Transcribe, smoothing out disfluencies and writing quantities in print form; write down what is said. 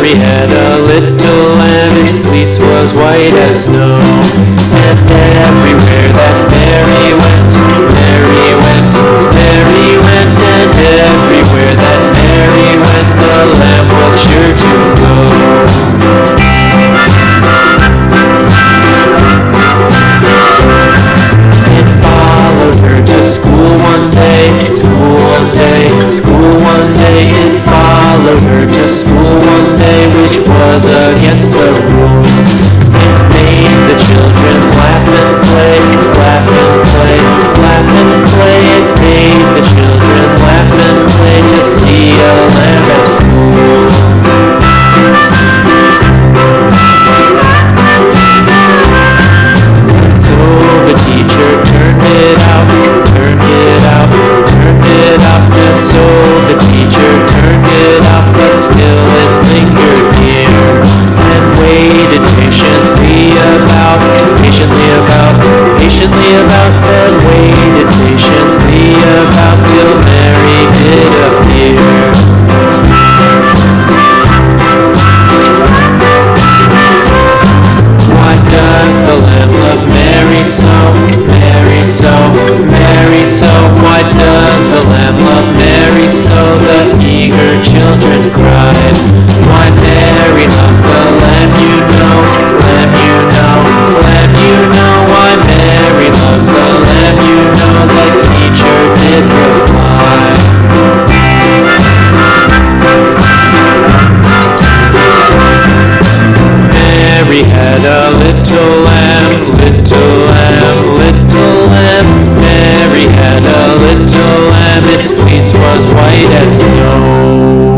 Mary had a little lamb, its fleece was white as snow. And everywhere that Mary went, Mary went, Mary went, and everywhere that Mary went, the lamb was sure to go. It followed her to school one day, school one day, school one day. It followed her to school one day, which was against the rules. It made the children laugh and play, laugh and play, laugh and play. It made the children laugh and play to see a lamb at school. So the teacher turned it out, turned it out, turned it out. And so the teacher turned it out, but still it lingered near, and waited patiently about, patiently about, patiently about, then waited patiently about till Mary did appear. Why does the lamb love Mary so, Mary so, Mary so? Why does the lamb love Mary so? The eager children cried. Why Mary loves the lamb, you know, lamb, you know, lamb, you know. Why Mary loves the lamb, you know, the teacher did reply. Mary had a little lamb, little lamb, little lamb. Mary had a little lamb, its fleece was white as snow.